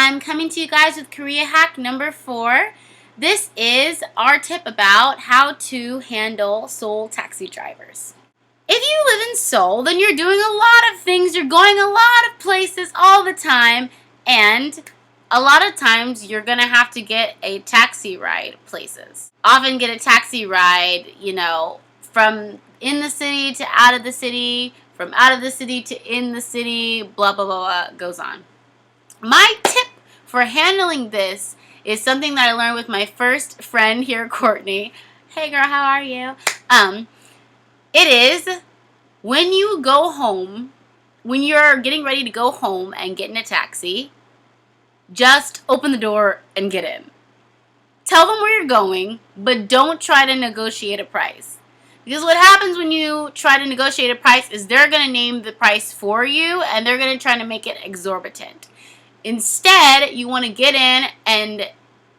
I'm coming to you guys with Korea hack number 4. This is our tip about how to handle Seoul taxi drivers. If you live in Seoul, then you're doing a lot of things, you're going a lot of places all the time, and a lot of times you're going to have to get a taxi ride places. Often get a taxi ride, from in the city to out of the city, from out of the city to in the city, blah, blah, blah, blah, goes on. My tip for handling this is something that I learned with my first friend here, Courtney. Hey girl, how are you? It is when you go home, when you're getting ready to go home and get in a taxi, just open the door and get in. Tell them where you're going, but don't try to negotiate a price. Because what happens when you try to negotiate a price is they're going to name the price for you and they're going to try to make it exorbitant. Instead, you want to get in and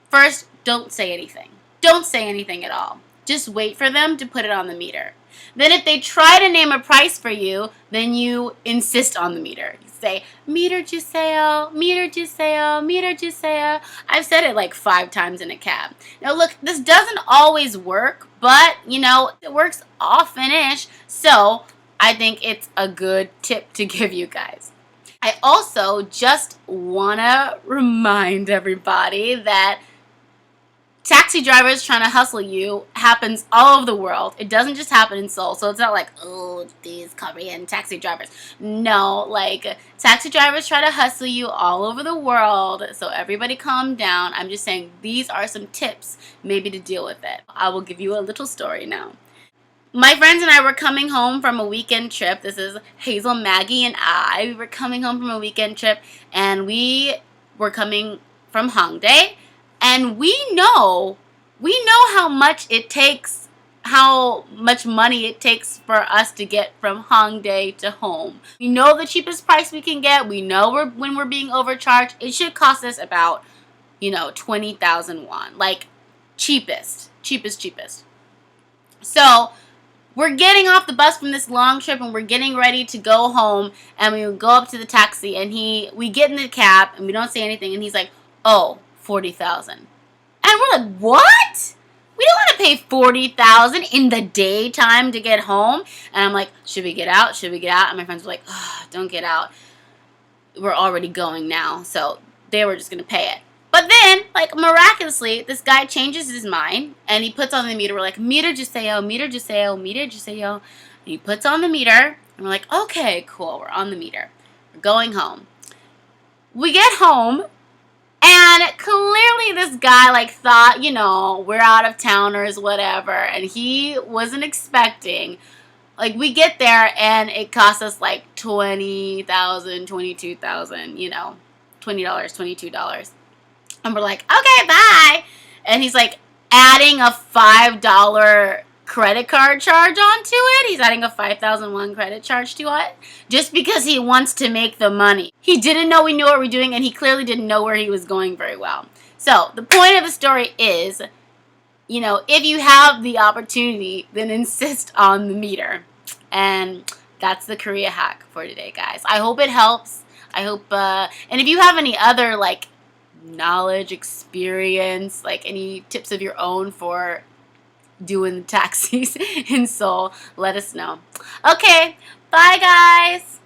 first, don't say anything. Don't say anything at all. Just wait for them to put it on the meter. Then if they try to name a price for you, then you insist on the meter. You say, meter 주세요, meter 주세요, meter 주세요. I've said it like 5 times in a cab. Now look, this doesn't always work, but it works often-ish. So I think it's a good tip to give you guys. I also just want to remind everybody that taxi drivers trying to hustle you happens all over the world. It doesn't just happen in Seoul. So it's not like, oh, these Korean taxi drivers. No, like taxi drivers try to hustle you all over the world. So everybody calm down. I'm just saying these are some tips maybe to deal with it. I will give you a little story now. My friends and I were coming home from a weekend trip. This is Hazel, Maggie, and I. We were coming home from a weekend trip, and we were coming from Hongdae. And we know how much it takes, how much money it takes for us to get from Hongdae to home. We know the cheapest price we can get. We know when we're being overcharged. It should cost us about, 20,000 won. Like, cheapest. So we're getting off the bus from this long trip and we're getting ready to go home, and we go up to the taxi and we get in the cab and we don't say anything, and he's like, oh, 40,000. And we're like, what? We don't want to pay 40,000 in the daytime to get home. And I'm like, should we get out? Should we get out? And my friends were like, oh, don't get out. We're already going now. So they were just going to pay it. But then, like, miraculously, this guy changes his mind, and he puts on the meter. We're like, meter 주세요, meter 주세요, meter 주세요. And he puts on the meter, and we're like, okay, cool, we're on the meter. We're going home. We get home, and clearly this guy, like, thought, we're out of towners, whatever, and he wasn't expecting. Like, we get there, and it costs us, like, 20,000, 22,000, $20, $22. And we're like, okay, bye. And he's like adding a $5 credit card charge onto it. He's adding a 5,000 won credit charge to it just because he wants to make the money. He didn't know we knew what we were doing, and he clearly didn't know where he was going very well. So the point of the story is, if you have the opportunity, then insist on the meter. And that's the Korea hack for today, guys. I hope it helps. I hope, and if you have any other, like, knowledge, experience, like any tips of your own for doing the taxis in Seoul, let us know. Okay, bye guys.